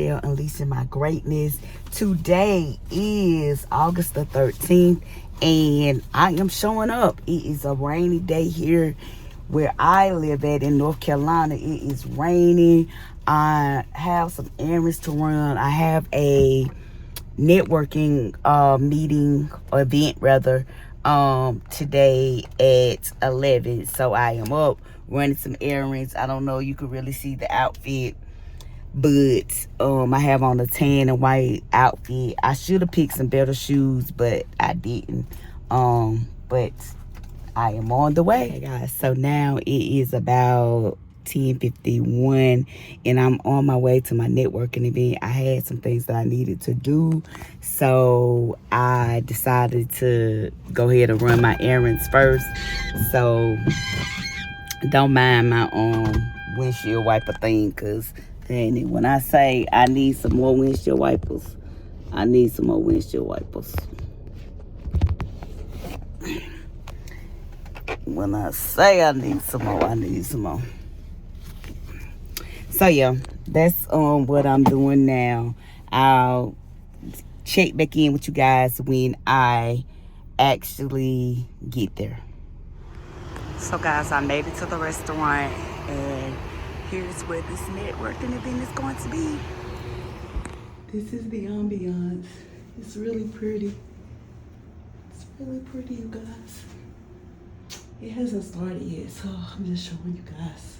Michelle, Unleashing My Greatness. Today is August the 13th, and I am showing up. It is a rainy day here where I live at in North Carolina. It is raining. I have some errands to run. I have a networking meeting or event rather today at 11. So I am up running some errands. I don't know, you can really see the outfit, but I have on a tan and white outfit. I should have picked some better shoes, but I didn't. But I am on the way. Okay, guys, so now it is about 10:51 and I'm on my way to my networking event. I had some things that I needed to do, so I decided to go ahead and run my errands first. So don't mind my windshield wiper thing, because when I say I need some more windshield wipers, I need some more windshield wipers. When I say I need some more, I need some more. So yeah, that's what I'm doing now. I'll check back in with you guys when I actually get there. So guys, I made it to the restaurant, and here's where this networking event is going to be. This is the ambiance. It's really pretty. It's really pretty, you guys. It hasn't started yet, so I'm just showing you guys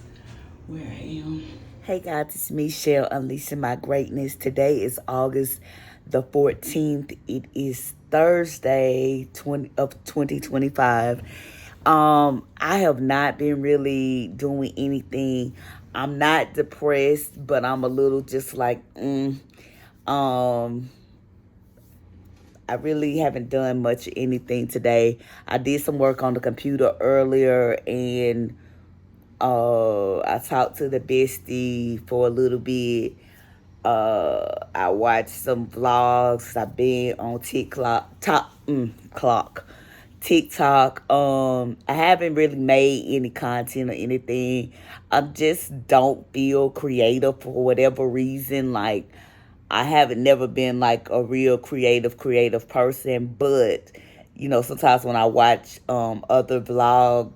where I am. Hey guys, it's Michelle, Unleashing My Greatness. Today is August the 14th. It is Thursday of 2025. I have not been really doing anything. I'm not depressed, but I'm a little just like, I really haven't done much of anything today. I did some work on the computer earlier, and I talked to the bestie for a little bit. I watched some vlogs. I've been on TikTok. I haven't really made any content or anything. I just don't feel creative for whatever reason. Like, I haven't never been like a real creative person, but you know, sometimes when I watch other vlogs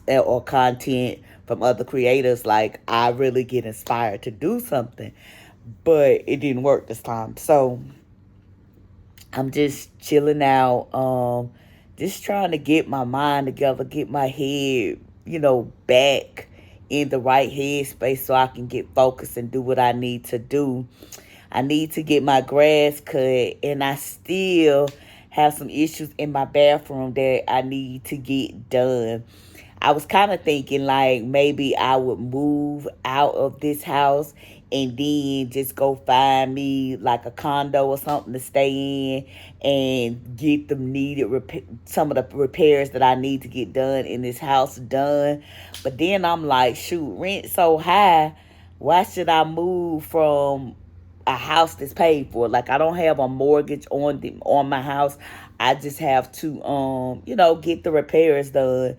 or content from other creators, like, I really get inspired to do something, but it didn't work this time. So I'm just chilling out, just trying to get my mind together, get my head, back in the right headspace so I can get focused and do what I need to do. I need to get my grass cut, and I still have some issues in my bathroom that I need to get done. I was kind of thinking like maybe I would move out of this house and then just go find me like a condo or something to stay in and get some of the repairs that I need to get done in this house done. But then I'm like, shoot, rent so high. Why should I move from a house that's paid for? Like, I don't have a mortgage on my house. I just have to get the repairs done.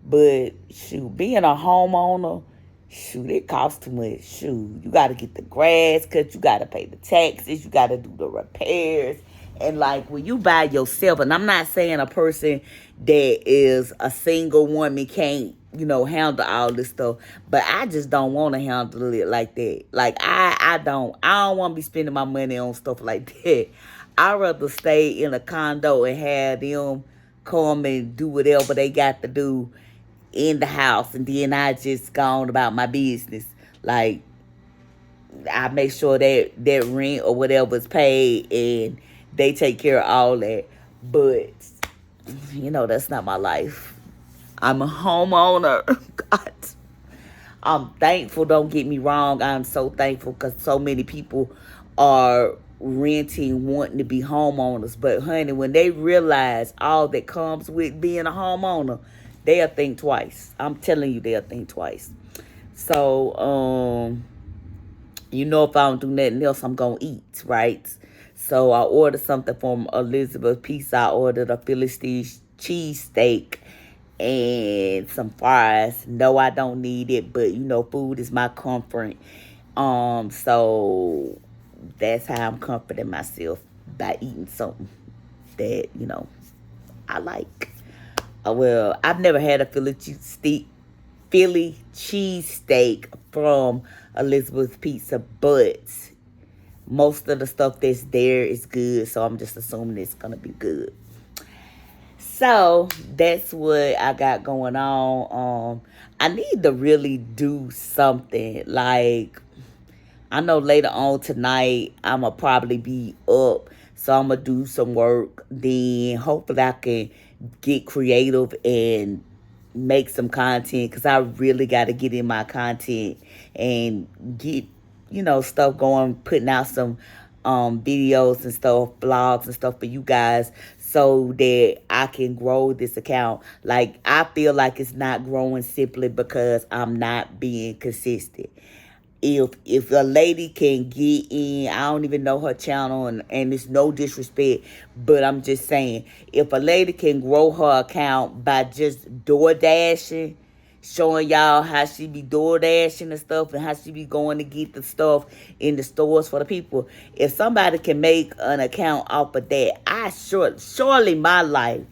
But shoot, being a homeowner, shoot, it costs too much. Shoot, you got to get the grass cut, you got to pay the taxes, you got to do the repairs. And like, when you by yourself, and I'm not saying a person that is a single woman can't, handle all this stuff, but I just don't want to handle it like that. Like, I don't want to be spending my money on stuff like that. I'd rather stay in a condo and have them come and do whatever they got to do in the house, and then I just go on about my business. Like, I make sure that rent or whatever is paid, and they take care of all that. But that's not my life. I'm a homeowner. God, I'm thankful, don't get me wrong. I'm so thankful because so many people are renting, wanting to be homeowners. But honey, when they realize all that comes with being a homeowner, they'll think twice. I'm telling you, they'll think twice. So, if I don't do nothing else, I'm going to eat, right? So I ordered something from Elizabeth Pizza. I ordered a Philly cheesesteak and some fries. No, I don't need it, but, food is my comfort. So that's how I'm comforting myself by eating something that, I like. Well, I've never had a Philly cheesesteak from Elizabeth's Pizza, but most of the stuff that's there is good, so I'm just assuming it's gonna be good. So that's what I got going on. I need to really do something. Like, I know later on tonight I'ma probably be up, so I'ma do some work. Then hopefully I can get creative and make some content, because I really got to get in my content and get stuff going, putting out some videos and stuff, blogs and stuff for you guys, so that I can grow this account. Like, I feel like it's not growing simply because I'm not being consistent. If a lady can get in, I don't even know her channel, and it's no disrespect, but I'm just saying, if a lady can grow her account by just door dashing, showing y'all how she be door dashing and stuff, and how she be going to get the stuff in the stores for the people. If somebody can make an account off of that, surely my life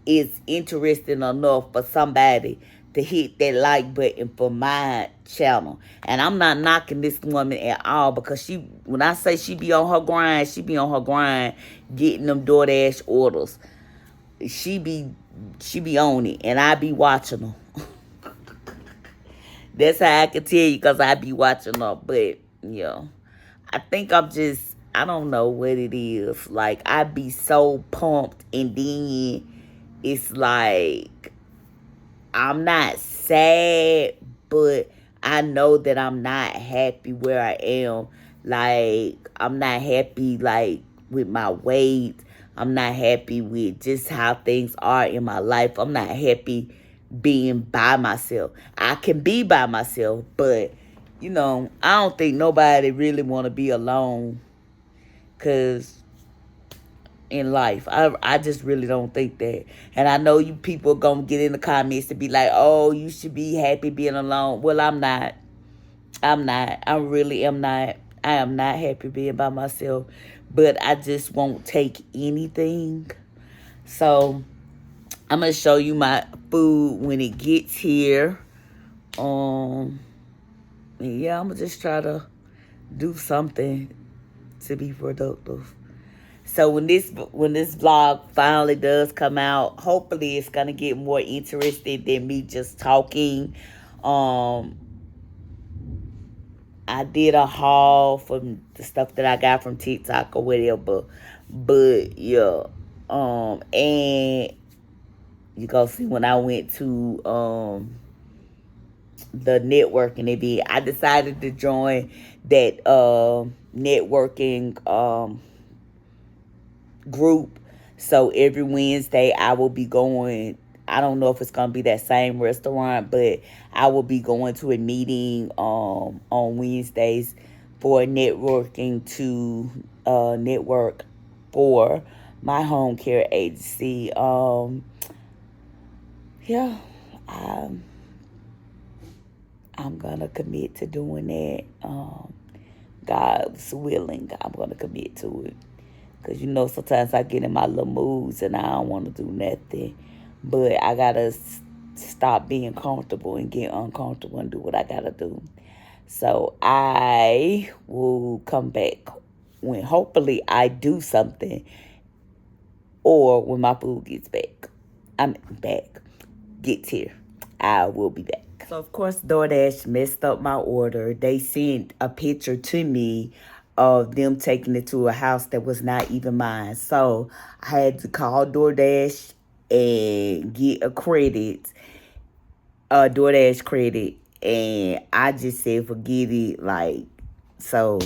is interesting enough for somebody to hit that like button for my channel. And I'm not knocking this woman at all, because when I say she be on her grind, she be on her grind getting them DoorDash orders. She be on it, and I be watching them. That's how I can tell you, because I be watching her. But, I think I don't know what it is. Like, I be so pumped, and then it's like, I'm not sad, but I know that I'm not happy where I am. Like, I'm not happy, like, with my weight. I'm not happy with just how things are in my life. I'm not happy being by myself. I can be by myself, but, I don't think nobody really want to be alone, because in life, I just really don't think that. And I know you people gonna get in the comments to be like, oh, you should be happy being alone. Well, I'm not. I really am not. I am not happy being by myself, but I just won't take anything. So I'm gonna show you my food when it gets here. Yeah, I'm gonna just try to do something to be productive. So when this vlog finally does come out, hopefully it's gonna get more interesting than me just talking. I did a haul from the stuff that I got from TikTok or whatever, but yeah, and you gonna see when I went to the networking event, I decided to join that networking group. So every Wednesday I will be going. I don't know if it's gonna be that same restaurant, but I will be going to a meeting on Wednesdays for networking to network for my home care agency. Yeah, I'm gonna commit to doing that. God's willing, I'm gonna commit to it. Because, sometimes I get in my little moods and I don't want to do nothing. But I got to stop being comfortable and get uncomfortable and do what I got to do. So I will come back when hopefully I do something, or when my food gets back. Gets here. I will be back. So, of course, DoorDash messed up my order. They sent a picture to me of them taking it to a house that was not even mine. So I had to call DoorDash and get a DoorDash credit. And I just said, forget it. Like, so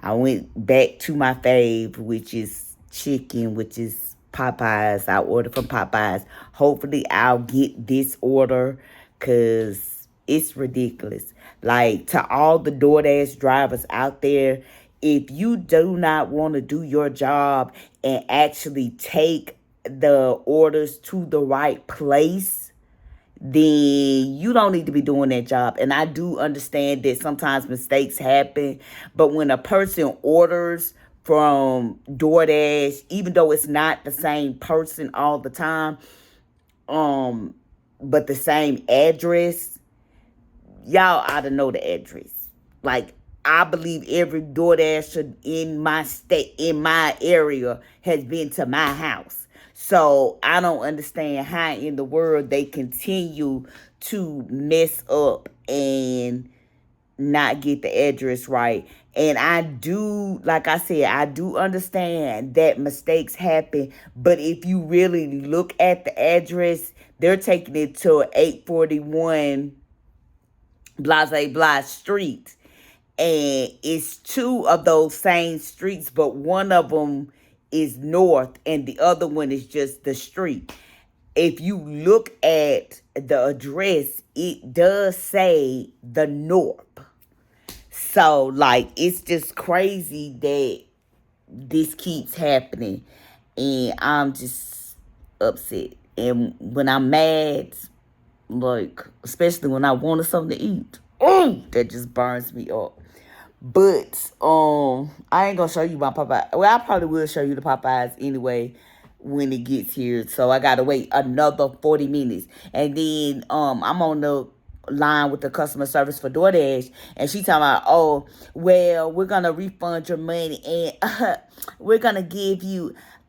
I went back to my fave, which is chicken, which is Popeyes. I ordered from Popeyes. Hopefully I'll get this order, because it's ridiculous. Like, to all the DoorDash drivers out there, if you do not want to do your job and actually take the orders to the right place, then you don't need to be doing that job. And I do understand that sometimes mistakes happen, but when a person orders from DoorDash, even though it's not the same person all the time, um, but the same address, y'all ought to know the address. Like, I believe every DoorDasher in my state, in my area, has been to my house. So I don't understand how in the world they continue to mess up and not get the address right. And I do, like I said, I do understand that mistakes happen. But if you really look at the address, they're taking it to 841 Blase Blase Street. And it's two of those same streets, but one of them is north and the other one is just the street. If you look at the address, it does say the north. So, like, it's just crazy that this keeps happening. And I'm just upset. And when I'm mad, like, especially when I wanted something to eat, that just burns me up. But I ain't gonna show you my Popeye. Well, I probably will show you the Popeyes anyway when it gets here. So I gotta wait another 40 minutes. And then I'm on the line with the customer service for DoorDash, and she talking about, oh, well, we're gonna refund your money, and we're gonna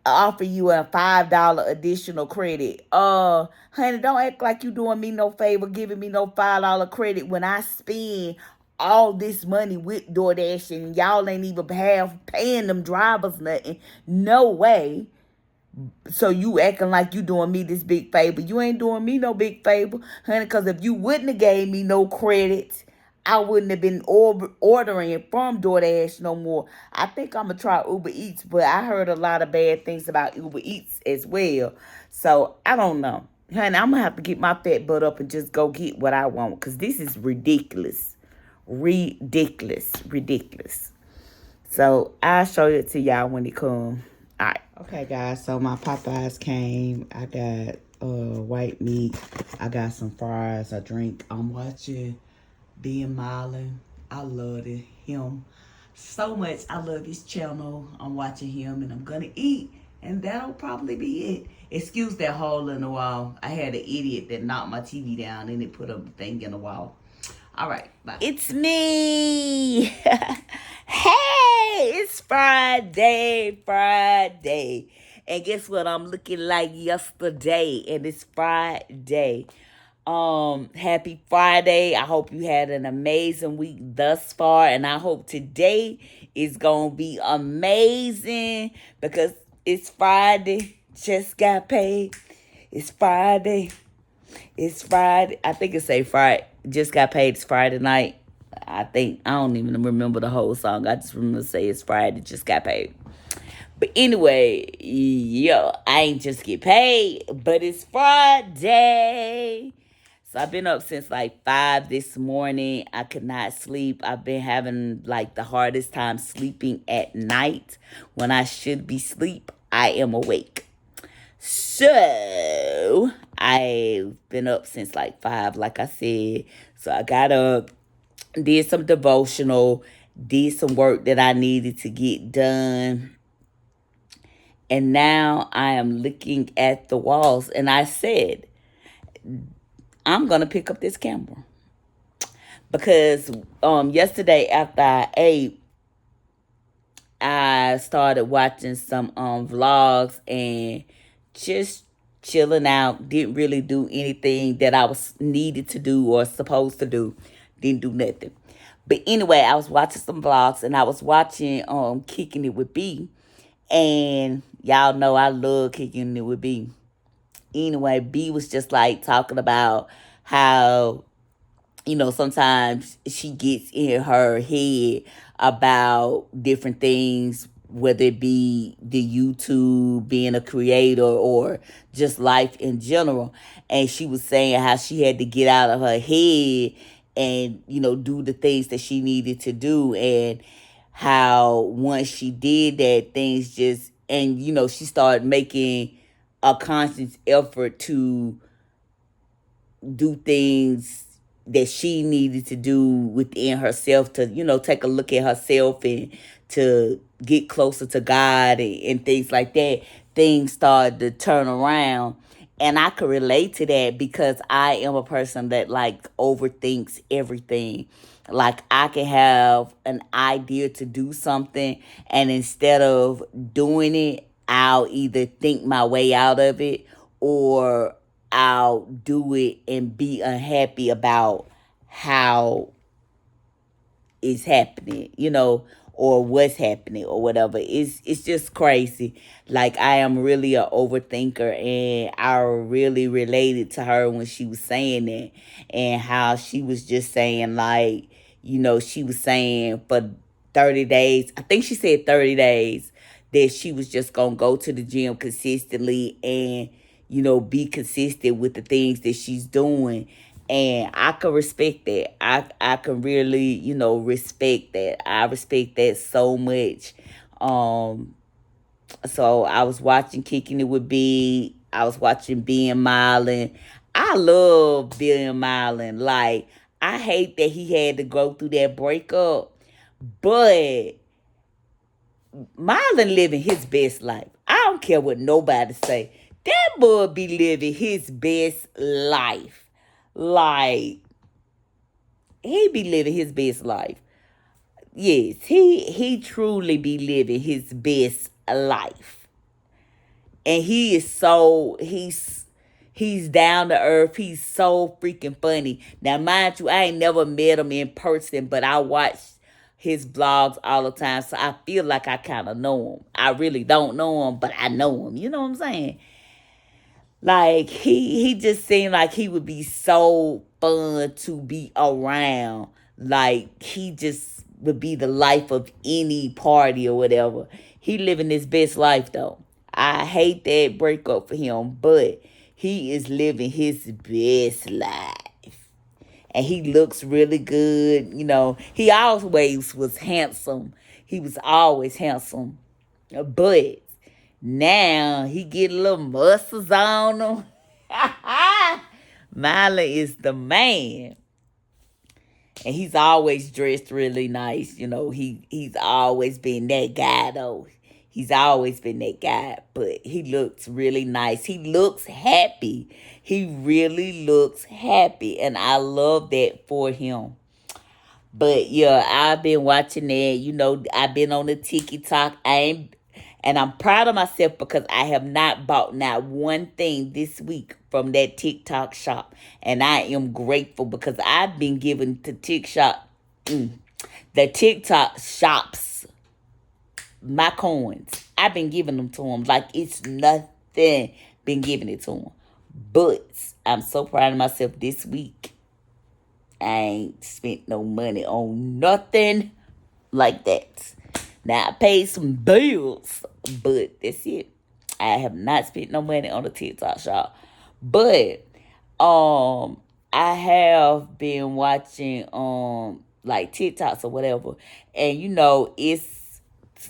offer you a $5 additional credit. Honey, don't act like you doing me no favor, giving me no $5 credit when I spend all this money with DoorDash and y'all ain't even paying them drivers nothing. No way. So you acting like you doing me this big favor. You ain't doing me no big favor, honey, because if you wouldn't have gave me no credit, I wouldn't have been ordering from DoorDash no more. I think I'm going to try Uber Eats, but I heard a lot of bad things about Uber Eats as well. So I don't know. Honey, I'm going to have to get my fat butt up and just go get what I want, because this is ridiculous. Ridiculous. So I'll show it to y'all when it comes. All right. Okay, guys. So my Popeyes came. I got white meat. I got some fries. A drink. I'm watching Ben Marlon. I love him so much. I love his channel. I'm watching him, and I'm gonna eat, and that'll probably be it. Excuse that hole in the wall. I had an idiot that knocked my TV down and it put a thing in the wall. All right, bye. It's me. Hey, it's Friday. And guess what? I'm looking like yesterday, and it's Friday. Happy Friday. I hope you had an amazing week thus far, and I hope today is going to be amazing because it's Friday. Just got paid. It's Friday. I think it say Friday. Just got paid. It's Friday night. I don't even remember the whole song. I just remember to say it's Friday. Just got paid. But anyway, I ain't just get paid, but it's Friday. So I've been up since like 5 this morning. I could not sleep. I've been having like the hardest time sleeping at night. When I should be asleep, I am awake. So I've been up since like 5, like I said. So I got up, did some devotional, did some work that I needed to get done. And now I am looking at the walls, and I said, I'm going to pick up this camera. Because yesterday after I ate, I started watching some vlogs and just chilling out. Didn't really do anything that I was needed to do or supposed to do. Didn't do nothing. But anyway, I was watching some vlogs, and I was watching Kicking It With B. And y'all know I love Kicking It With B. Anyway, B was just like talking about how, sometimes she gets in her head about different things, whether it be the YouTube, being a creator, or just life in general. And she was saying how she had to get out of her head and, do the things that she needed to do. And how once she did that, things just, and, she started making a conscious effort to do things that she needed to do within herself to, take a look at herself and to get closer to God and things like that, things started to turn around. And I could relate to that because I am a person that like overthinks everything. Like I can have an idea to do something, and instead of doing it, I'll either think my way out of it, or I'll do it and be unhappy about how is happening, or what's happening or whatever. It's just crazy. Like I am really a overthinker, and I really related to her when she was saying that, and how she was just saying like, she was saying for 30 days, I think she said 30 days, that she was just gonna go to the gym consistently and, be consistent with the things that she's doing. And I can respect that. I can really, respect that. I respect that so much. Um, so I was watching Kicking It With B. I was watching Ben Marlon. I love Ben Marlon. Like, I hate that he had to go through that breakup, but Marlon living his best life. I don't care what nobody say. That boy be living his best life. Like, he be living his best life. Yes, he truly be living his best life. And he's down to earth. He's so freaking funny. Now, mind you, I ain't never met him in person, but I watch his vlogs all the time, so I feel like I kind of know him. I really don't know him, but I know him. You know what I'm saying? Like he just seemed like he would be so fun to be around. Like he just would be the life of any party or whatever. He living his best life though. I hate that breakup for him, but he is living his best life. And he looks really good. He always was handsome. He was always handsome. But now he get a little muscles on him. Miley is the man. And he's always dressed really nice. He's always been that guy though. He's always been that guy, but he looks really nice. He looks happy. He really looks happy, and I love that for him. But yeah, I've been watching that. I've been on the TikTok. And I'm proud of myself because I have not bought not one thing this week from that TikTok shop. And I am grateful because I've been giving to the TikTok shops, my coins. I've been giving them to them like it's nothing. Been giving it to them. But I'm so proud of myself this week. I ain't spent no money on nothing like that. Now I paid some bills, but that's it. I have not spent no money on the TikTok shop. But I have been watching like TikToks or whatever. And it's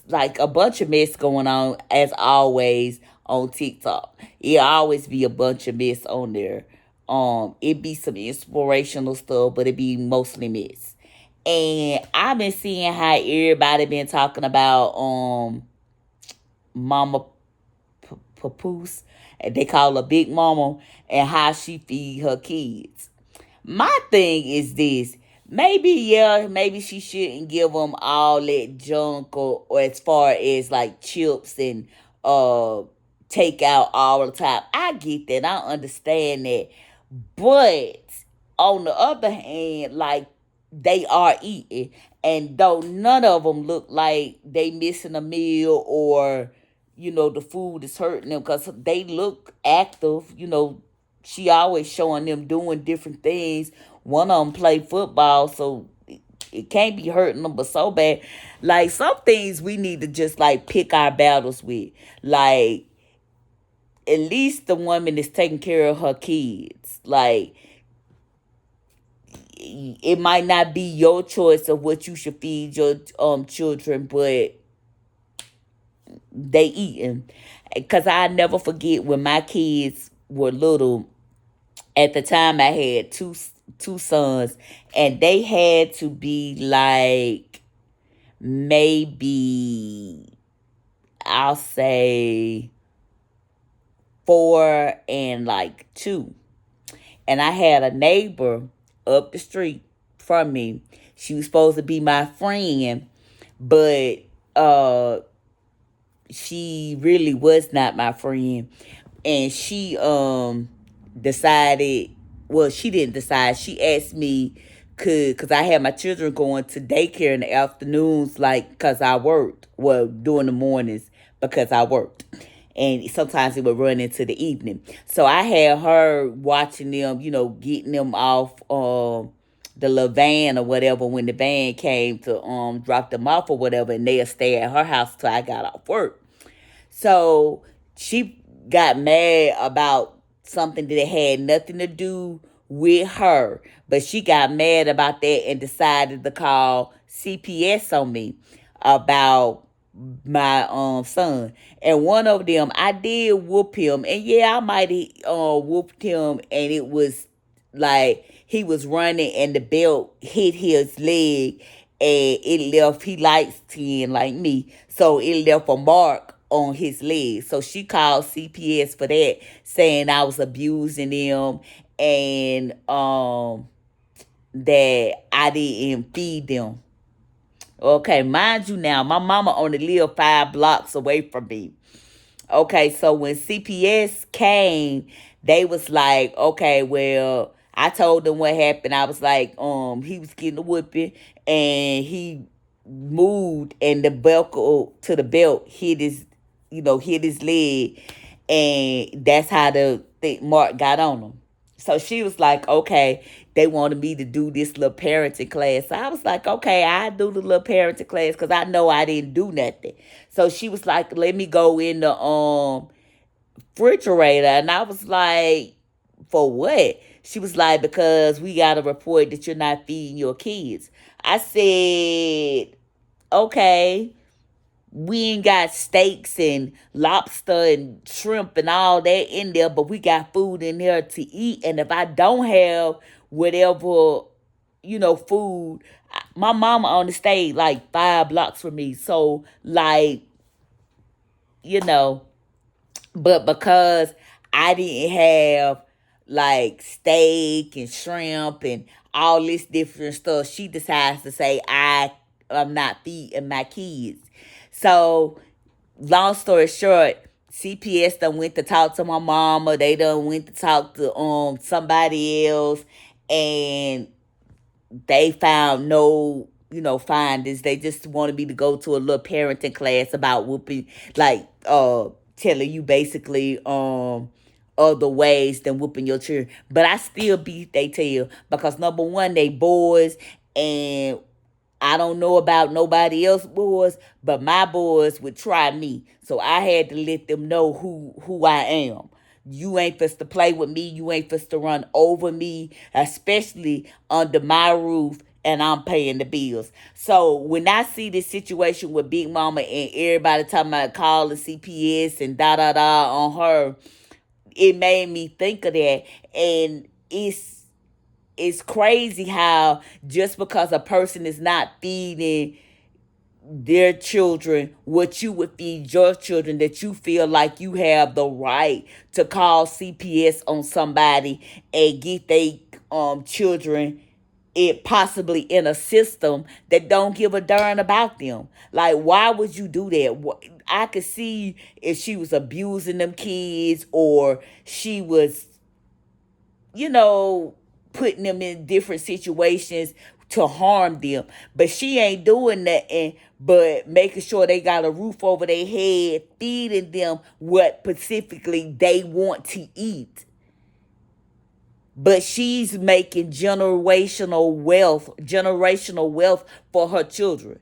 like a bunch of mess going on as always on TikTok. It always be a bunch of mess on there. It be some inspirational stuff, but it be mostly mess. And I've been seeing how everybody been talking about Mama Papoose, and they call her Big Mama, and how she feed her kids. My thing is this. Maybe she shouldn't give them all that junk, or as far as like chips and take out all the time. I get that. I understand that. But on the other hand, like they are eating, and though none of them look like they missing a meal, or the food is hurting them, because they look active. She always showing them doing different things. One of them play football, so it can't be hurting them but so bad. Like some things we need to just like pick our battles with. Like at least the woman is taking care of her kids. Like it might not be your choice of what you should feed your children, but they eating. Because I never forget when my kids were little, At the time, I had two sons, and they had to be like maybe, I'll say, 4 and 2. And I had a neighbor up the street from me. She was supposed to be my friend, but uh she really was not my friend. And she decided, well, she didn't decide. She asked me, could, because I had my children going to daycare in the afternoons, like, because I worked, well, during the mornings, because I worked, and sometimes it would run into the evening. So I had her watching them, getting them off the little van or whatever, when the van came to drop them off or whatever, and they'll stay at her house till I got off work. So she got mad about something that had nothing to do with her, but she got mad about that and decided to call CPS on me about my son. And one of them, I did whoop him, and yeah, I might have whooped him, and it was like he was running and the belt hit his leg, and it left, he light skinned like me, so it left a mark on his leg. So she called CPS for that, saying I was abusing them, and that I didn't feed them. Okay, mind you, now my mama only lived 5 blocks away from me. Okay, so when CPS came, they was like, okay, well, I told them what happened. I was like, he was getting a whipping, and he moved, and the buckle to the belt hit his, hit his leg, and that's how the mark got on him. So she was like, okay, they wanted me to do this little parenting class. So I was like, okay, I do the little parenting class because I know I didn't do nothing. So she was like, let me go in the refrigerator. And I was like, for what? She was like, because we got a report that you're not feeding your kids. I said, okay, we ain't got steaks and lobster and shrimp and all that in there, but we got food in there to eat. And if I don't have whatever, food, my mama on the stage like 5 blocks from me. So, like, you know, but because I didn't have like steak and shrimp and all this different stuff, she decides to say I'm not feeding my kids. So, long story short, CPS done went to talk to my mama. They done went to talk to somebody else, and they found no, findings. They just wanted me to go to a little parenting class about whooping, like telling you basically other ways than whooping your children. But I still beat they tail because, number one, they boys, and I don't know about nobody else boys, but my boys would try me. So I had to let them know who I am. You ain't supposed to play with me. You ain't supposed to run over me, especially under my roof, and I'm paying the bills. So when I see this situation with Big Mama and everybody talking about calling CPS and da da da on her, it made me think of that. And it's crazy how just because a person is not feeding their children what you would feed your children, that you feel like you have the right to call CPS on somebody and get they children it possibly in a system that don't give a darn about them. Like, why would you do that? I could see if she was abusing them kids, or she was, you know, putting them in different situations to harm them. But she ain't doing nothing but making sure they got a roof over their head, feeding them what specifically they want to eat. But she's making generational wealth for her children.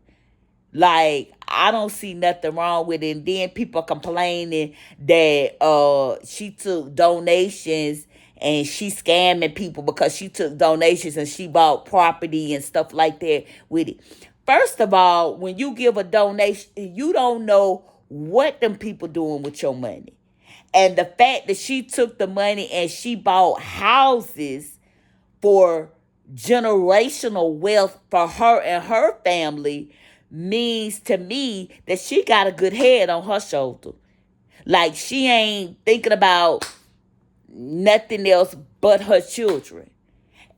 Like, I don't see nothing wrong with it. And then people complaining that she took donations and she scamming people because she took donations and she bought property and stuff like that with it. First of all, when you give a donation, you don't know what them people doing with your money. And the fact that she took the money and she bought houses for generational wealth for her and her family means to me that she got a good head on her shoulder. Like she ain't thinking about nothing else but her children.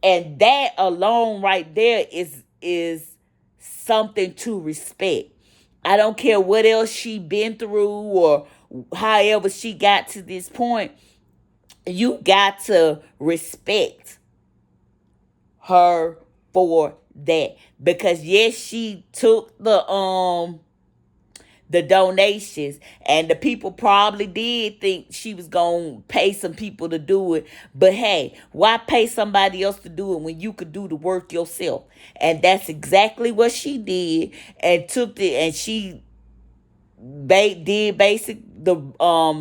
And that alone right there is something to respect. I don't care what else she been through or however she got to this point. You got to respect her for that. Because yes, she took the donations, and the people probably did think she was gonna pay some people to do it, but hey, why pay somebody else to do it when you could do the work yourself? And that's exactly what she did, and took the and she did basic the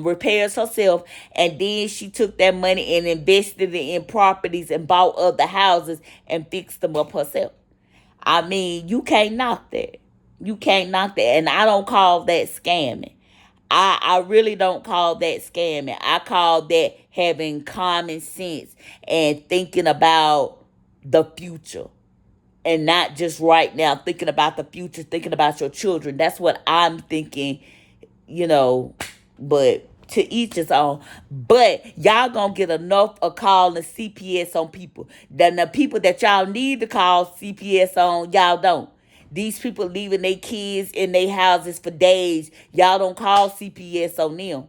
repairs herself, and then she took that money and invested it in properties and bought other houses and fixed them up herself. I mean, you can't knock that. You can't knock that. And I don't call that scamming. I really don't call that scamming. I call that having common sense and thinking about the future. And not just right now, thinking about the future, thinking about your children. That's what I'm thinking, you know, but to each his own. But y'all gonna get enough of calling CPS on people. Then the people that y'all need to call CPS on, y'all don't. These people leaving their kids in their houses for days. Y'all don't call CPS on them.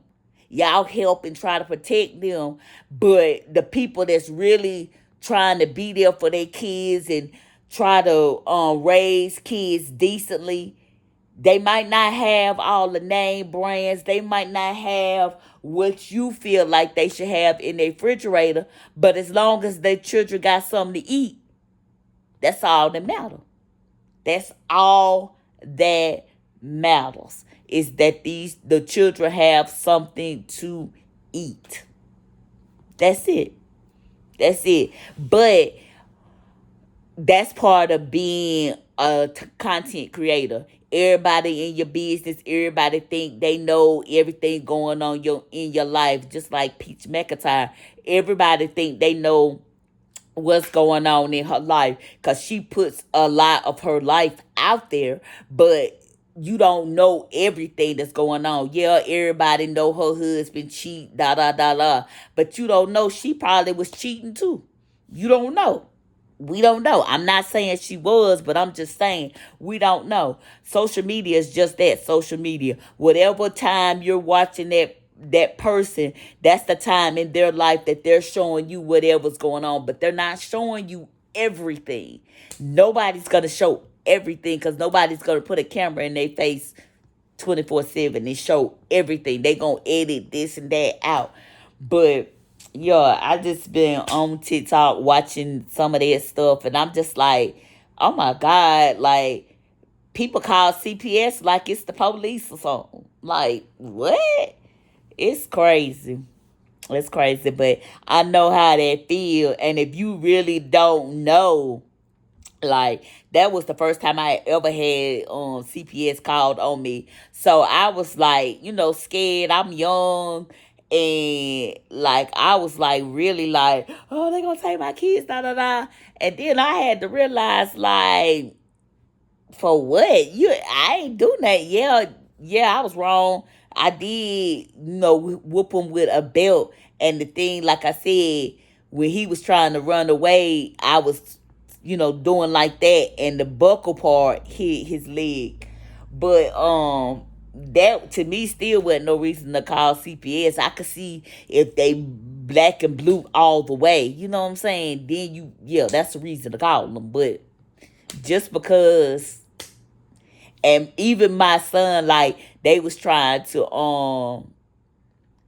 Y'all help and try to protect them. But the people that's really trying to be there for their kids and try to raise kids decently, they might not have all the name brands. They might not have what you feel like they should have in their refrigerator. But as long as their children got something to eat, that's all that matters. That's all that matters. Is that the children have something to eat. That's it. That's it. But that's part of being a content creator. Everybody in your business, everybody think they know everything going on in your life, just like Peach McIntyre. Everybody think they know what's going on in her life because she puts a lot of her life out there, but you don't know everything that's going on. Yeah, everybody know her husband cheat, da da da da, but you don't know she probably was cheating too. You don't know. We don't know. I'm not saying she was, but I'm just saying we don't know. Social media is just that, social media. Whatever time you're watching that person, that's the time in their life that they're showing you whatever's going on, but they're not showing you everything. Nobody's going to show everything because nobody's going to put a camera in their face 24/7 and show everything. They going to edit this and that out. But yeah, I just been on TikTok watching some of that stuff, and I'm just like, oh my God, like people call CPS like it's the police or something. Like, what? It's crazy. It's crazy, but I know how that feel. And if you really don't know, like that was the first time I ever had CPS called on me. So I was like, scared. I'm young, and like I was like really like, oh, they gonna take my kids, da da da. And then I had to realize like, for what? I ain't do that. Yeah, I was wrong. I did, whoop him with a belt. And the thing, like I said, when he was trying to run away, I was, doing like that, and the buckle part hit his leg. But that to me still wasn't no reason to call CPS. I could see if they black and blue all the way. You know what I'm saying? Then that's the reason to call them. But just because, and even my son, like they was trying to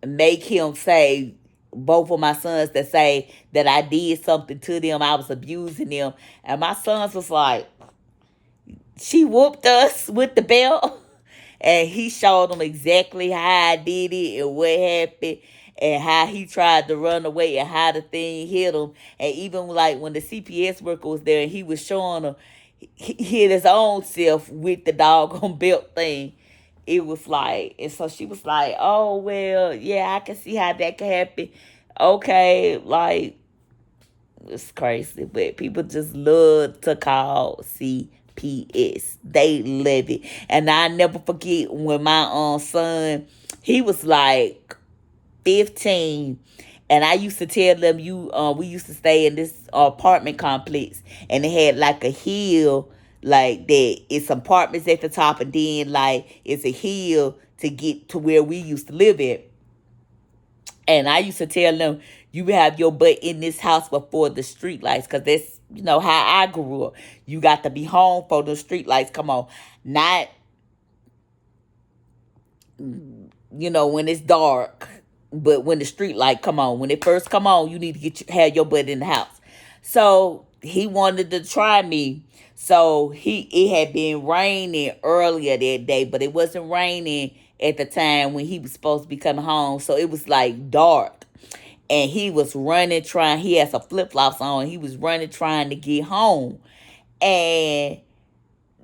make him say, both of my sons that say that I did something to them, I was abusing them, and my sons was like, she whooped us with the belt. And he showed them exactly how I did it and what happened and how he tried to run away and how the thing hit him. And even like when the CPS worker was there and he was showing him, he hit his own self with the doggone belt thing. it was like, and so she was like, oh, well, yeah, I can see how that could happen. Okay, like, it's crazy, but people just love to call CPS. They love it. And I never forget when my son, he was like 15, and I used to tell them, we used to stay in this apartment complex, and it had like a hill, like that. It's apartments at the top, and then like it's a hill to get to where we used to live at. And I used to tell them, you have your butt in this house before the street lights, because that's, how I grew up. You got to be home for the street lights. Come on. Not, when it's dark, but when the street light come on. When it first come on, you need to have your butt in the house. So he wanted to try me. So it had been raining earlier that day, but it wasn't raining at the time when he was supposed to be coming home. So it was like dark. And he was running, he had some flip-flops on. He was running, trying to get home. And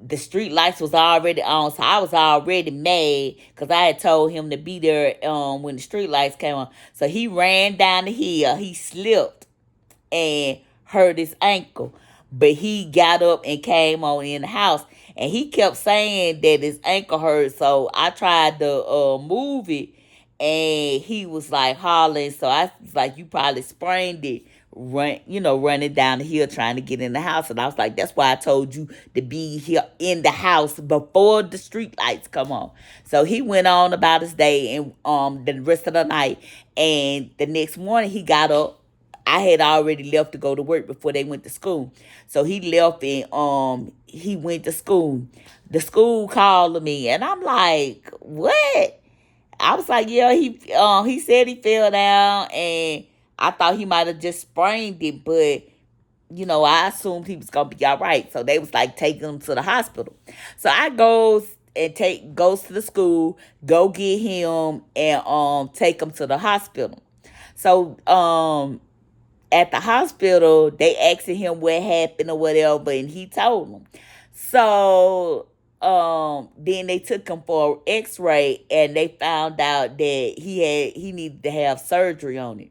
the street lights was already on, so I was already mad because I had told him to be there when the street lights came on. So he ran down the hill. He slipped and hurt his ankle, but he got up and came on in the house. And he kept saying that his ankle hurt, so I tried to move it, and he was like hollering. So I was like, "You probably sprained it." Running down the hill trying to get in the house. And I was like, that's why I told you to be here in the house before the street lights come on. So he went on about his day and the rest of the night. And the next morning he got up. I had already left to go to work before they went to school. So he left and he went to school. The school called me and I'm like, what? I was like, yeah, he said he fell down, and I thought he might have just sprained it, but I assumed he was gonna be all right. So they was like taking him to the hospital. So I goes to the school, go get him and take him to the hospital. So at the hospital, they asking him what happened or whatever, and he told them. So then they took him for an x-ray, and they found out that he needed to have surgery on it.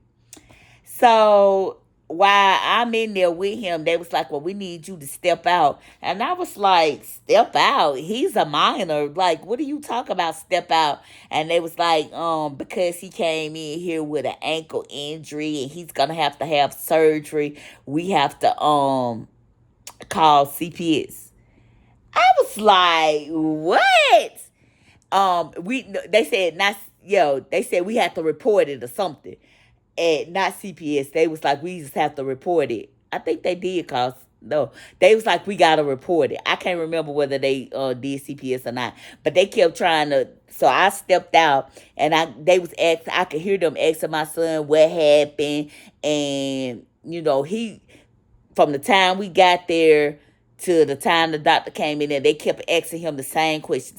So while I'm in there with him, they was like, well, we need you to step out. And I was like, step out? He's a minor. Like, what do you talk about, step out? And they was like, because he came in here with an ankle injury and he's gonna have to have surgery, we have to call CPS. I was like, what? They said not, they said we had to report it or something. And not CPS. They was like, we just have to report it. I think they did, cause no, they was like, we gotta report it. I can't remember whether they did CPS or not, but they kept trying to. So I stepped out, and they was asking. I could hear them asking my son what happened, and he, from the time we got there to the time the doctor came in there, they kept asking him the same question,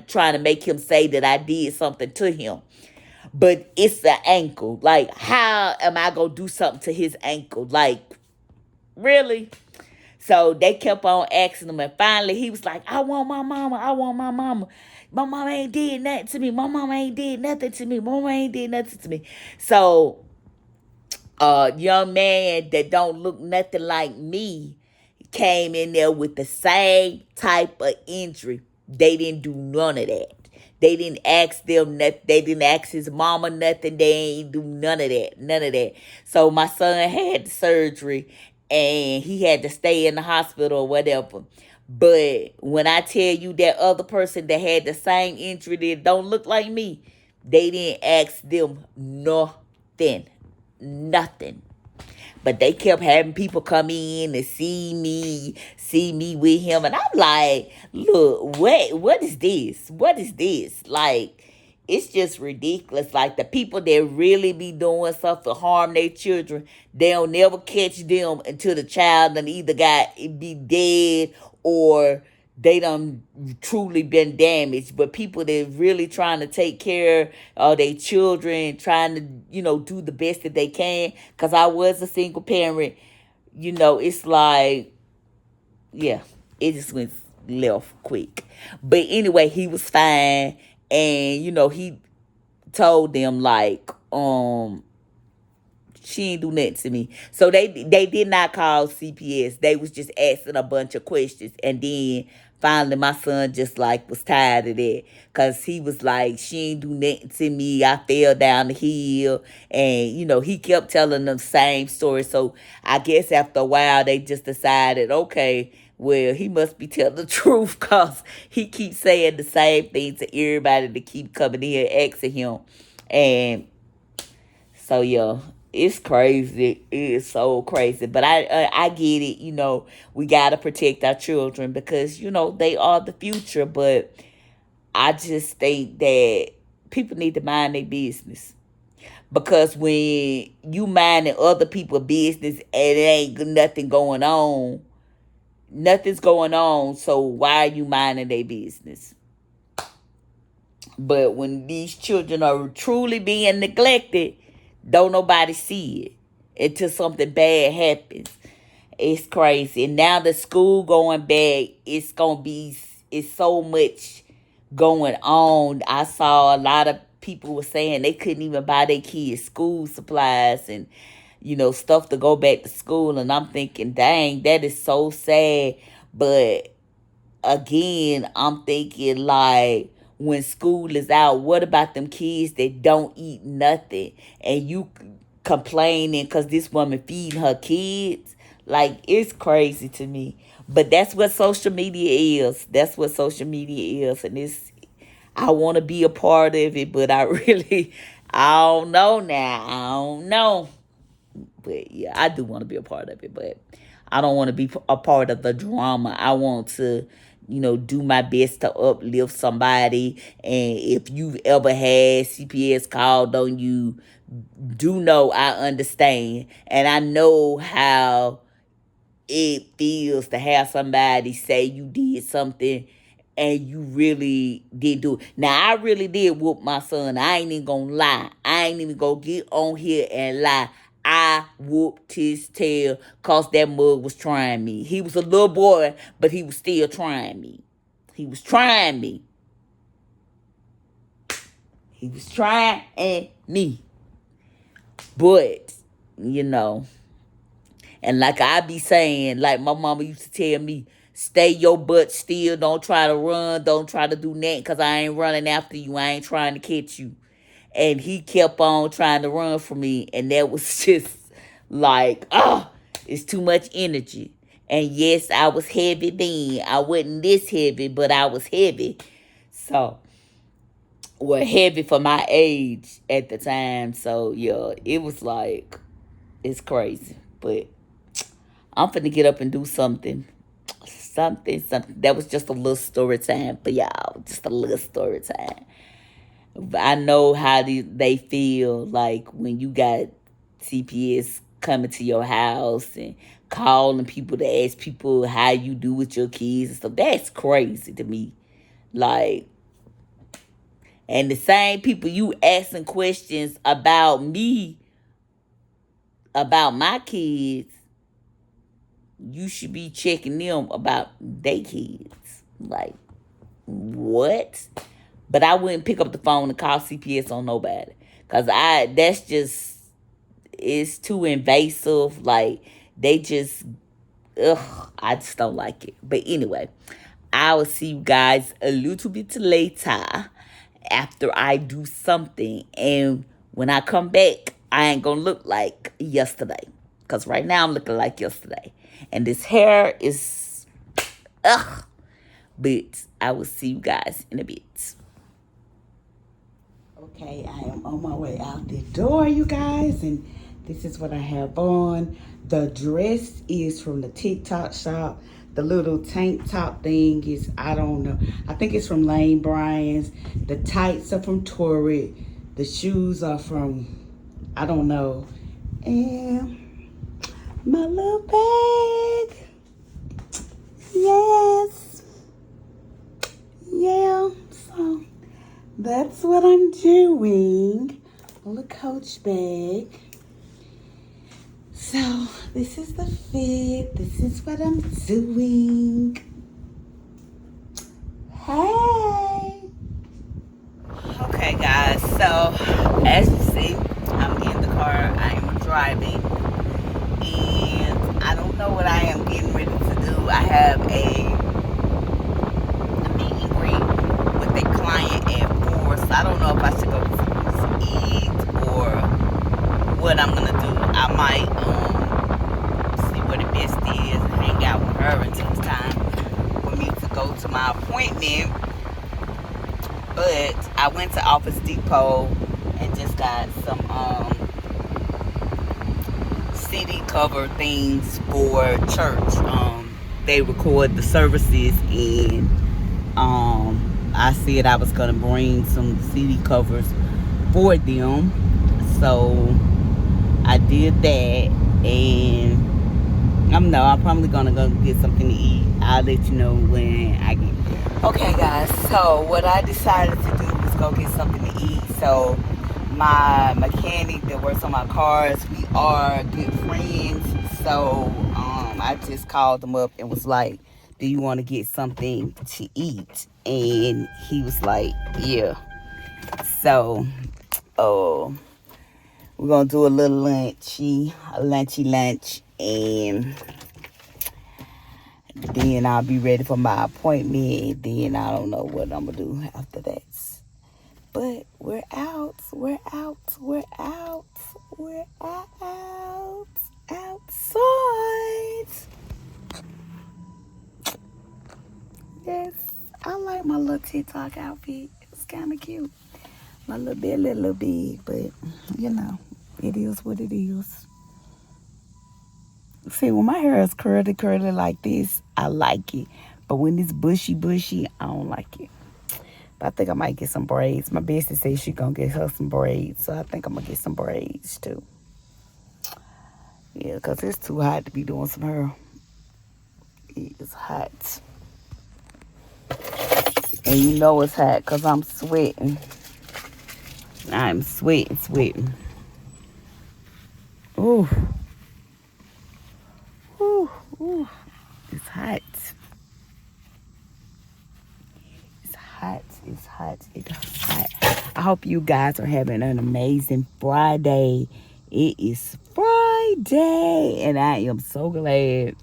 trying to make him say that I did something to him. But it's the ankle. Like, how am I going to do something to his ankle? Like, really? So they kept on asking him. And finally, he was like, I want my mama. I want my mama. My mama ain't did nothing to me. My mama ain't did nothing to me. Mama ain't did nothing to me. So, young man that don't look nothing like me came in there with the same type of injury. They didn't do none of that. They didn't ask them nothing. They didn't ask his mama nothing. They ain't do none of that. None of that. So my son had surgery and he had to stay in the hospital or whatever. But when I tell you that other person that had the same injury that don't look like me, they didn't ask them nothing. Nothing. But they kept having people come in and see me with him. And I'm like, look, what is this? What is this? Like, it's just ridiculous. Like, the people that really be doing stuff to harm their children, they'll never catch them until the child done either be dead or they done truly been damaged. But people that really trying to take care of their children, trying to, do the best that they can. Because I was a single parent, it's like, yeah, it just went left quick. But anyway, he was fine, and he told them like, she ain't do nothing to me. So they did not call CPS. They was just asking a bunch of questions. And then finally my son just like was tired of that. Cause he was like, she ain't do nothing to me. I fell down the hill. And, he kept telling them the same story. So I guess after a while they just decided, okay, well, he must be telling the truth because he keeps saying the same thing to everybody that keep coming in asking him. And so yeah, it's crazy. It is so crazy. But I get it. We gotta protect our children because they are the future. But I just think that people need to mind their business because when you minding other people's business and it ain't nothing going on, nothing's going on. So why are you minding their business? But when these children are truly being neglected, don't nobody see it until something bad happens. It's crazy. And now the school going back, it's so much going on. I saw a lot of people were saying they couldn't even buy their kids school supplies and stuff to go back to school. And I'm thinking, dang, that is so sad. But again, I'm thinking like when school is out, what about them kids that don't eat nothing and you complaining because this woman feeding her kids? Like, it's crazy to me. But that's what social media is. That's what social media is. And I want to be a part of it, but I don't know now. I don't know. But yeah, I do want to be a part of it, but I don't want to be a part of the drama. I want to, do my best to uplift somebody. And if you've ever had CPS called on you, do know I understand. And I know how it feels to have somebody say you did something and you really did do it. Now, I really did whoop my son. I ain't even gonna lie. I ain't even gonna get on here and lie. I whooped his tail because that mug was trying me. He was a little boy, but he was still trying me. He was trying me. He was trying me. But, and like I be saying, like my mama used to tell me, stay your butt still. Don't try to run. Don't try to do nothing because I ain't running after you. I ain't trying to catch you. And he kept on trying to run from me. And that was just like, it's too much energy. And yes, I was heavy then. I wasn't this heavy, but I was heavy. So, well, heavy for my age at the time. So, yeah, it was like, it's crazy. But I'm finna get up and do something. Something. That was just a little story time for y'all. Just a little story time. I know how they feel like when you got CPS coming to your house and calling people to ask people how you do with your kids and stuff. That's crazy to me. Like, and the same people you asking questions about me, about my kids, you should be checking them about their kids. Like, what? But I wouldn't pick up the phone and call CPS on nobody. Cause that's just, it's too invasive. Like, they just, I just don't like it. But anyway, I will see you guys a little bit later after I do something. And when I come back, I ain't gonna look like yesterday. Cause right now I'm looking like yesterday. And this hair is, ugh. But I will see you guys in a bit. Okay, I am on my way out the door, you guys, and this is what I have on. The dress is from the TikTok shop. The little tank top thing is, I don't know. I think it's from Lane Bryant's. The tights are from Torrid. The shoes are from, I don't know. And my little bag. Yes. Yeah, so that's what I'm doing. A little Coach bag. So this is the fit. This is what I'm doing. Hey. Okay, guys. So, as you see, I'm in the car. I am driving, and I don't know what I am getting ready to do. I have a meet and greet with a client at 4, so I don't know if I should go to eat or what I'm gonna do. I might see what the best is and hang out with her until it's time for me to go to my appointment. But I went to Office Depot and just got some CD cover things for church. They record the services, and I said I was gonna bring some CD covers for them. So I did that, and I'm probably gonna go get something to eat. I'll let you know when I get. Okay, guys. So what I decided to do was go get something to eat. So my mechanic that works on my cars, we are good friends. So I just called him up and was like, "Do you want to get something to eat?" And he was like, "Yeah." So, we're gonna do a little lunchy lunch, and then I'll be ready for my appointment. Then I don't know what I'm gonna do after that. But we're out. Outside. Yes, I like my little TikTok outfit. It's kind of cute. My little belly a little big, but you know, it is what it is. See, when my hair is curly like this, I like it. But when it's bushy, I don't like it. But I think I might get some braids. My bestie says she gonna get her some braids, so I think I'm gonna get some braids too. Yeah, cause it's too hot to be doing some hair. It is hot, and you know it's hot cause I'm sweating. I'm sweating. Ooh, ooh, ooh. It's hot. It's hot. I hope you guys are having an amazing Friday. It is Friday, and I am so glad.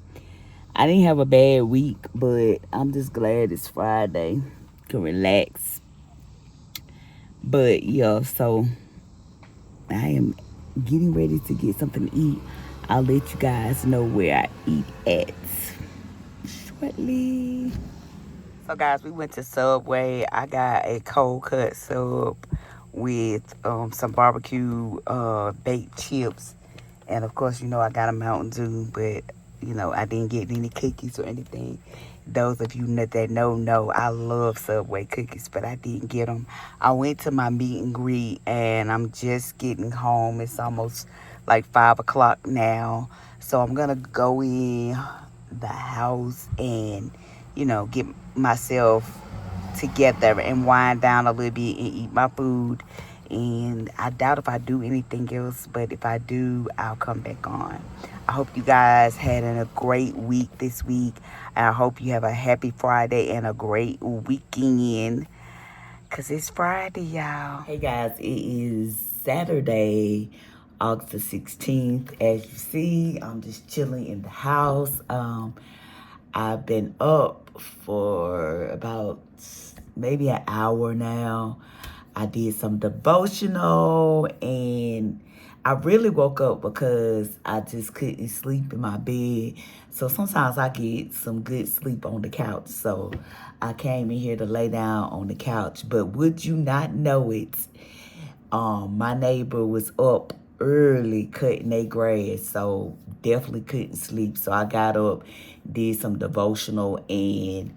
I didn't have a bad week, but I'm just glad it's Friday. Can relax. But yeah, so I am getting ready to get something to eat. I'll let you guys know where I eat at shortly. So guys, we went to Subway. I got a cold cut sub with some barbecue baked chips, and of course, you know, I got a Mountain Dew, but you know, I didn't get any cookies or anything. Those of you that know I love Subway cookies, but I didn't get them. I went to my meet and greet, and I'm just getting home. It's almost like 5 o'clock now, so I'm gonna go in the house and, you know, get myself together and wind down a little bit and eat my food. And I doubt if I do anything else, but if I do, I'll come back on. I hope you guys had a great week this week. And I hope you have a happy Friday and a great weekend, because it's Friday, y'all. Hey guys, it is Saturday, August the 16th. As you see, I'm just chilling in the house. I've been up for about maybe an hour now. I did some devotional, and I really woke up because I just couldn't sleep in my bed. So sometimes I get some good sleep on the couch. So I came in here to lay down on the couch. But would you not know it? My neighbor was up early cutting their grass, so definitely couldn't sleep. So I got up, did some devotional, and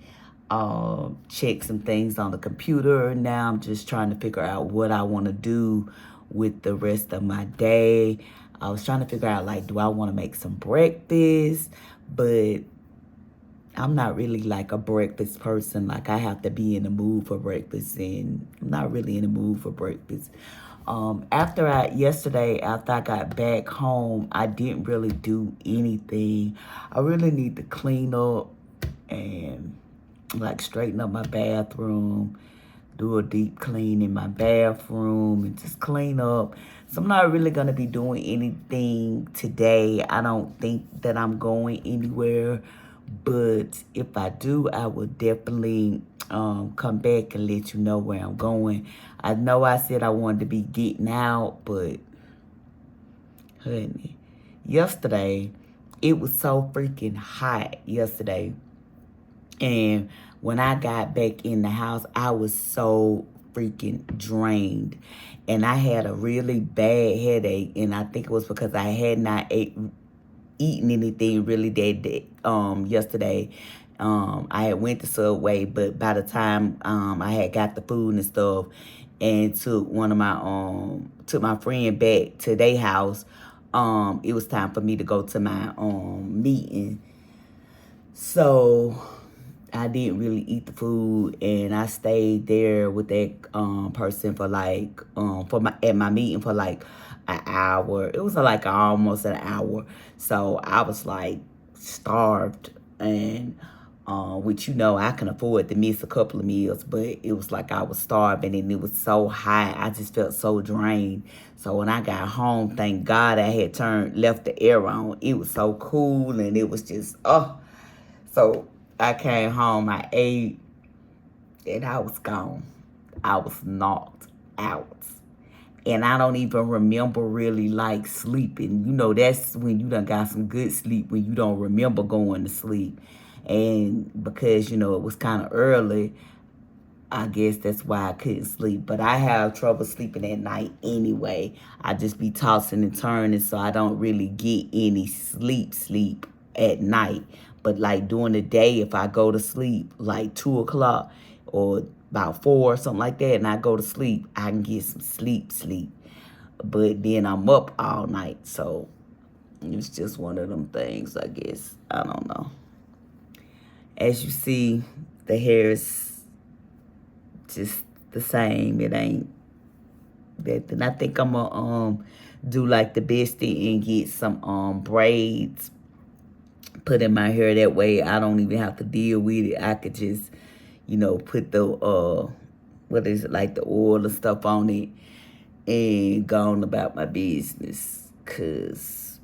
checked some things on the computer. Now I'm just trying to figure out what I want to do with the rest of my day. I was trying to figure out, like, do I want to make some breakfast? But I'm not really like a breakfast person. Like, I have to be in the mood for breakfast, and I'm not really in the mood for breakfast. Yesterday, after I got back home, I didn't really do anything. I really need to clean up and like straighten up my bathroom, do a deep clean in my bathroom, and just clean up. So I'm not really going to be doing anything today. I don't think that I'm going anywhere. But if I do, I will definitely come back and let you know where I'm going. I know I said I wanted to be getting out, but honey, yesterday, it was so freaking hot yesterday. And when I got back in the house, I was so freaking drained. And I had a really bad headache. And I think it was because I had not eaten anything really that day, yesterday. I had went to Subway, but by the time I had got the food and stuff and took my friend back to their house, it was time for me to go to my meeting. So I didn't really eat the food, and I stayed there with that person for like at my meeting for like an hour. It was like almost an hour. So I was like starved, and which I can afford to miss a couple of meals, but it was like I was starving, and it was so hot. I just felt so drained. So when I got home, thank God I had left the air on. It was so cool, and it was just So I came home, I ate, and I was gone. I was knocked out. And I don't even remember really like sleeping. That's when you done got some good sleep, when you don't remember going to sleep. And because, it was kind of early, I guess that's why I couldn't sleep. But I have trouble sleeping at night anyway. I just be tossing and turning, so I don't really get any sleep at night. But like during the day, if I go to sleep like 2 o'clock or about 4 or something like that, and I go to sleep, I can get some sleep. But then I'm up all night, so it's just one of them things, I guess. I don't know. As you see, the hair is just the same. It ain't that. And I think I'm gonna do like the best thing and get some braids put in my hair. That way I don't even have to deal with it. I could just put the what is it, like the oil and stuff on it, and go on about my business. Cause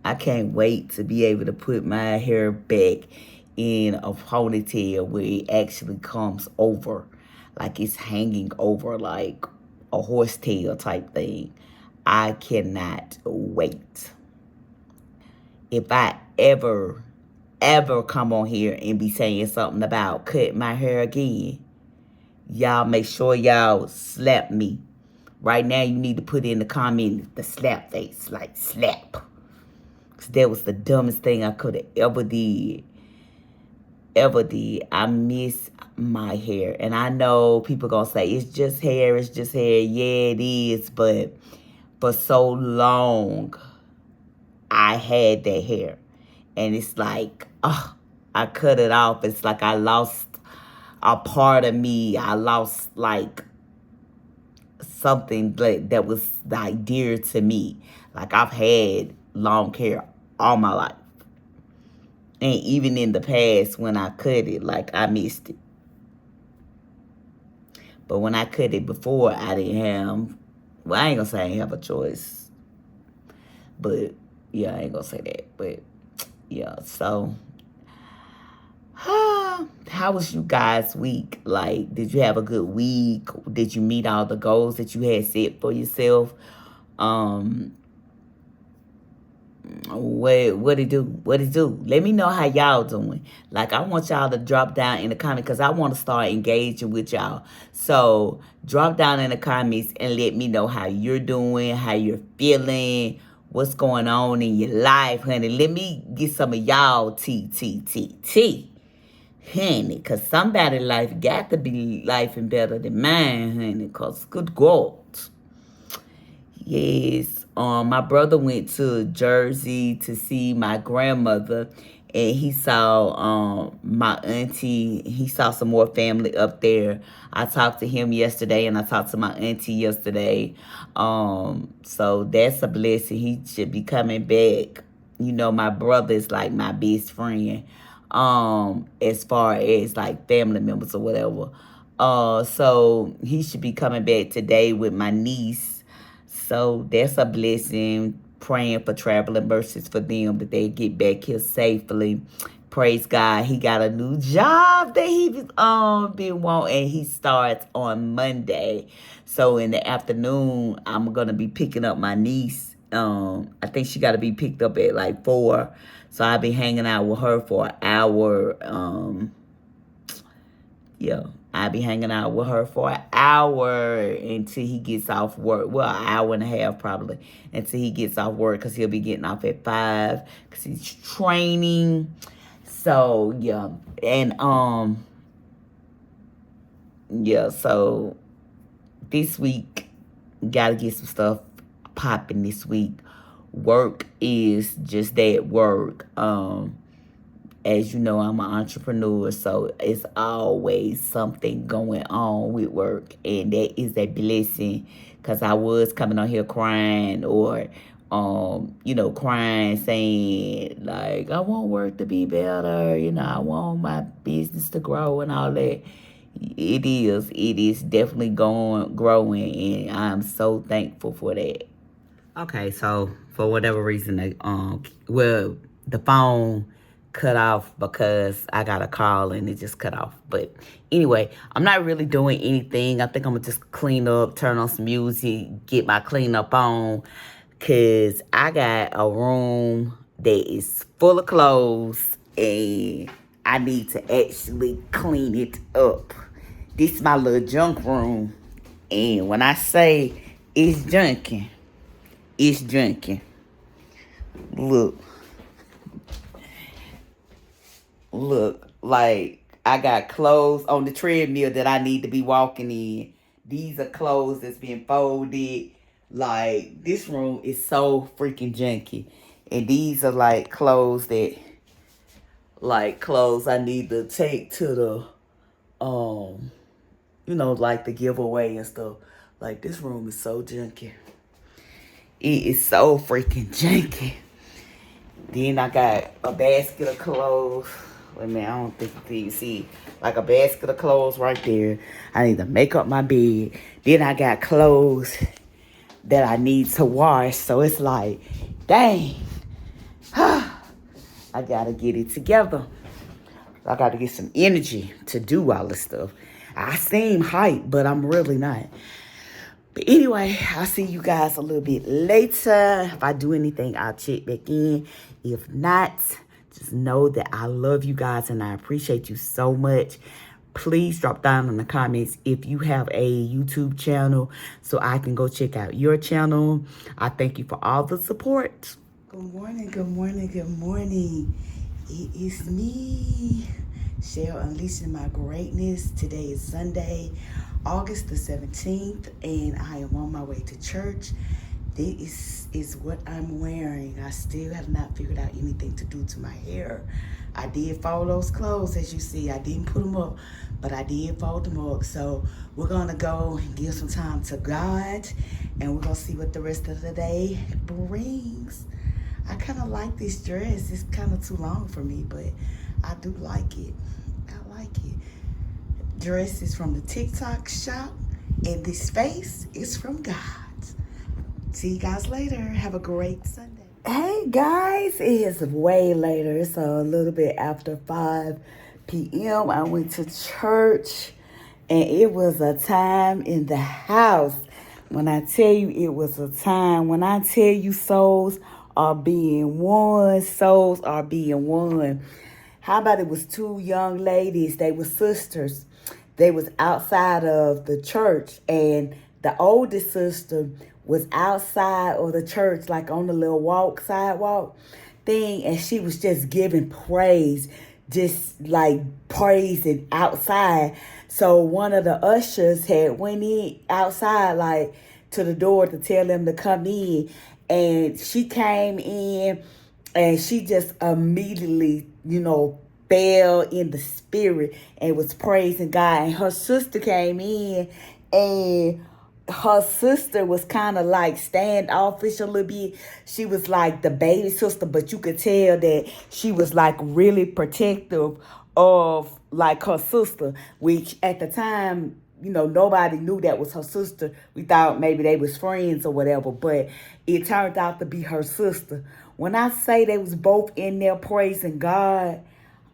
I can't wait to be able to put my hair back in a ponytail where it actually comes over, like it's hanging over like a horsetail type thing. I cannot wait. If I ever come on here and be saying something about cut my hair again, y'all make sure y'all slap me. Right now, you need to put in the comment the slap face, like slap. Because that was the dumbest thing I could have ever did. I miss my hair. And I know people going to say, it's just hair. Yeah, it is. But for so long, I had that hair. And it's like, I cut it off. It's like I lost a part of me. I lost like something that was like dear to me. Like I've had long hair all my life. And even in the past when I cut it, like I missed it. But when I cut it before, I didn't have, well, I ain't gonna say I ain't have a choice. But yeah, I ain't gonna say that. But yeah, so how was you guys' week? Like, did you have a good week? Did you meet all the goals that you had set for yourself? What it do? Let me know how y'all doing. Like, I want y'all to drop down in the comments because I want to start engaging with y'all. So drop down in the comments and let me know how you're doing, how you're feeling, what's going on in your life, honey. Let me get some of y'all tea. Honey, because somebody's life got to be life and better than mine, honey, because good God. Yes, my brother went to Jersey to see my grandmother, and he saw my auntie. He saw some more family up there. I talked to him yesterday, and I talked to my auntie yesterday. So that's a blessing. He should be coming back. My brother is like my best friend. as far as like family members or whatever. So he should be coming back today with my niece. So that's a blessing. Praying for traveling mercies for them that they get back here safely. Praise God. He got a new job that he been wanting. He starts on Monday. So in the afternoon, I'm gonna be picking up my niece. I think she gotta be picked up at like 4. So I'll be hanging out with her for an hour. Yeah, I'll be hanging out with her for an hour until he gets off work. Well, an hour and a half probably until he gets off work, because he'll be getting off at 5 because he's training. So yeah, and yeah. So this week, gotta get some stuff popping this week. Work is just that, work. As you know, I'm an entrepreneur, so it's always something going on with work, and that is a blessing. Cause I was coming on here crying, or crying, saying like, I want work to be better, I want my business to grow and all that. It is definitely growing, and I'm so thankful for that. Okay, so for whatever reason, the phone cut off because I got a call and it just cut off. But anyway, I'm not really doing anything. I think I'm gonna just clean up, turn on some music, get my cleanup on, cause I got a room that is full of clothes and I need to actually clean it up. This is my little junk room, and when I say it's junky, it's junky. Look, like I got clothes on the treadmill that I need to be walking in. These are clothes that's been folded. Like, this room is so freaking junky. And these are like clothes I need to take to the, like the giveaway and stuff. Like, this room is so junky. It is so freaking janky. Then I got a basket of clothes. Wait a minute, I don't think you can see. Like a basket of clothes right there. I need to make up my bed. Then I got clothes that I need to wash. So it's like, dang. I gotta get it together. I gotta get some energy to do all this stuff. I seem hyped, but I'm really not. But anyway, I'll see you guys a little bit later. If I do anything, I'll check back in. If not, just know that I love you guys and I appreciate you so much. Please drop down in the comments if you have a YouTube channel so I can go check out your channel. I thank you for all the support. Good morning, good morning, good morning. It is me, Cheryl, unleashing my greatness. Today is Sunday, August the 17th, and I am on my way to church. This is what I'm wearing. I still have not figured out anything to do to my hair. I did fold those clothes, as you see. I didn't put them up, but I did fold them up. So we're going to go and give some time to God, and we're going to see what the rest of the day brings. I kind of like this dress. It's kind of too long for me, but I do like it. I like it. Dress is from the TikTok shop, and this face is from God. See you guys later. Have a great Sunday. Hey guys, it is way later. It's a little bit after 5 p.m. I went to church, and it was a time in the house. When I tell you it was a time, when I tell you souls are being won, souls are being won. How about it was 2 young ladies, they were sisters. They was outside of the church, and the oldest sister was outside of the church, like on the little sidewalk thing, and she was just giving praise, just like praising outside. So one of the ushers had went in outside, like to the door to tell them to come in, and she came in, and she just immediately, fell in the spirit and was praising God. And her sister came in, and her sister was kind of like standoffish a little bit. She was like the baby sister, but you could tell that she was like really protective of like her sister, which at the time, nobody knew that was her sister. We thought maybe they was friends or whatever, but it turned out to be her sister. When I say they was both in there praising God,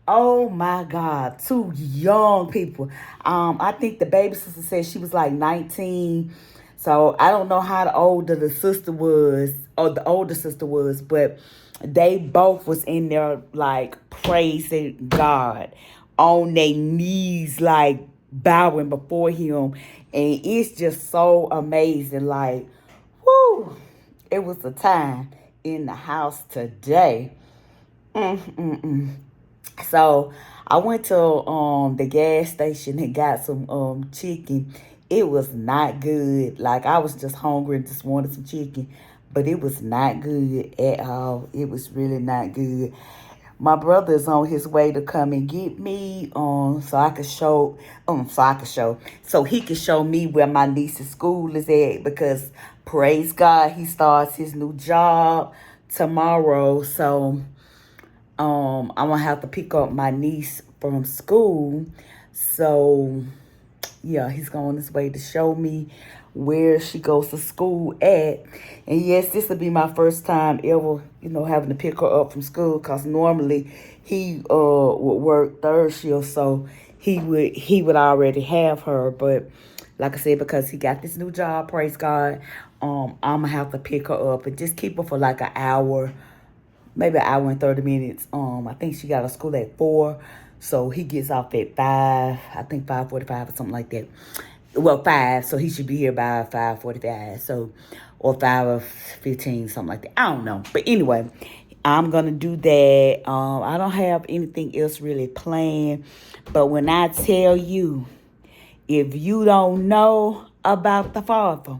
oh my God, two young people. I think the baby sister said she was like 19. So I don't know how the older the sister was or the older sister was, but they both was in there like praising God on their knees, like bowing before him. And it's just so amazing. Like, whoo, it was a time in the house today. Mm-mm-mm. So I went to the gas station and got some chicken. It was not good. Like I was just hungry and just wanted some chicken, but it was not good at all. It was really not good. My brother is on his way to come and get me, so he could show me where my niece's school is at, because praise God, he starts his new job tomorrow. So I'm gonna have to pick up my niece from school. So yeah, he's going his way to show me where she goes to school at. And yes, this will be my first time ever, having to pick her up from school, because normally he would work third shift, so he would already have her. But like I said, because he got this new job, praise God, I'm gonna have to pick her up and just keep her for like an hour, maybe an hour and 30 minutes. I think she got to school at 4. So he gets off at 5, I think 5:45 or something like that. Well, 5, so he should be here by 5:45. So, or 5:15, something like that. I don't know. But anyway, I'm going to do that. I don't have anything else really planned. But when I tell you, if you don't know about the Father,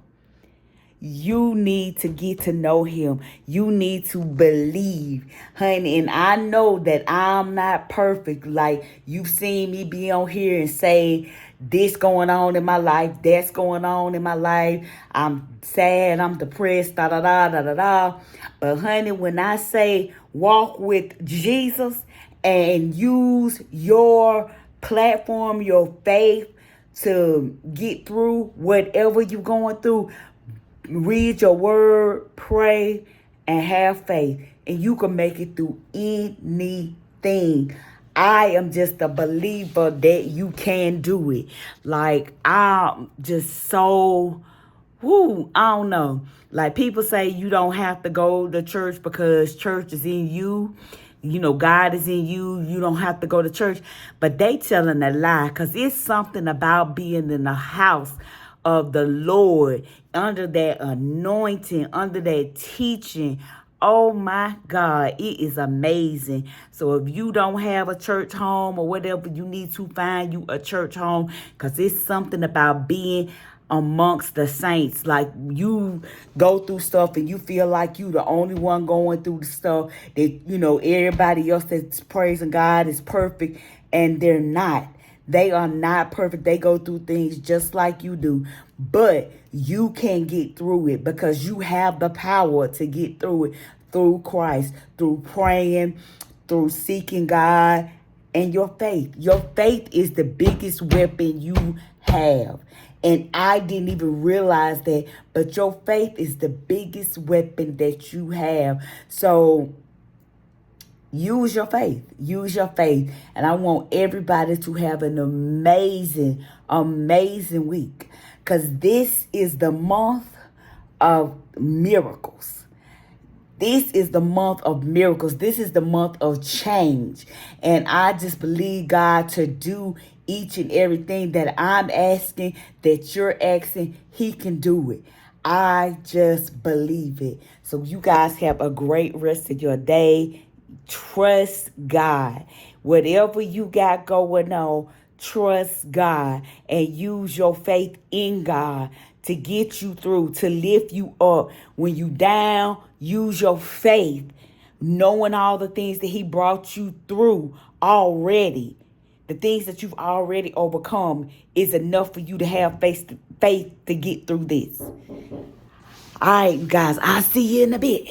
you need to get to know him. You need to believe, honey. And I know that I'm not perfect. Like, you've seen me be on here and say this going on in my life, that's going on in my life. I'm sad, I'm depressed, da da da da da da. But honey, when I say walk with Jesus and use your platform, your faith to get through whatever you're going through, read your word, pray, and have faith, and you can make it through anything. I am just a believer that you can do it. Like, I'm just so, I don't know. Like, people say you don't have to go to church because church is in you. God is in you. You don't have to go to church. But they telling a lie, because it's something about being in the house of the Lord, under that anointing, under that teaching. Oh my God, it is amazing. So if you don't have a church home or whatever, you need to find you a church home, because it's something about being amongst the saints. Like, you go through stuff and you feel like you the only one going through the stuff, that everybody else that's praising God is perfect, and they're not. They are not perfect. They go through things just like you do. But you can get through it, because you have the power to get through it through Christ, through praying, through seeking God, and your faith. Your faith is the biggest weapon you have. And I didn't even realize that, but your faith is the biggest weapon that you have. So use your faith. Use your faith. And I want everybody to have an amazing, amazing week, because this is the month of miracles. This is the month of miracles. This is the month of change. And I just believe God to do each and everything that I'm asking, that you're asking. He can do it. I just believe it. So you guys have a great rest of your day. Trust God. Whatever you got going on, trust God and use your faith in God to get you through, to lift you up. When you down, use your faith, knowing all the things that he brought you through already. the things that you've already overcome is enough for you to have faith to get through this. All right, guys, I'll see you in a bit.